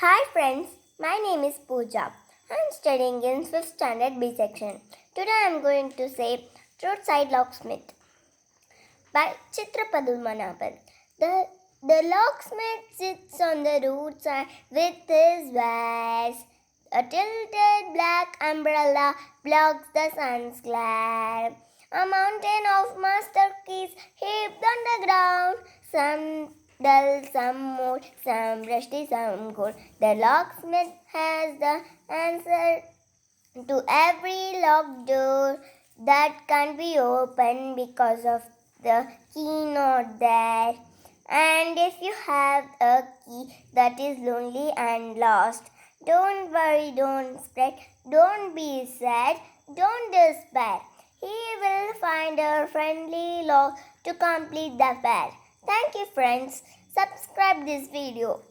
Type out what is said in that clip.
Hi friends, my name is Pooja. I'm studying in 5th standard B section. Today I'm going to say Roadside Locksmith by Chitra Padmanabhan. The locksmith sits on the roadside with his wares. A tilted black umbrella blocks the sun's glare. A mountain of master keys heaped on the ground. Some dull, some more, some rusty, some gold. The locksmith has the answer to every locked door that can't be opened because of the key not there. And if you have a key that is lonely and lost, don't worry, don't fret, don't be sad, don't despair. He will find a friendly lock to complete the pair. Thank you, friends. Subscribe this video.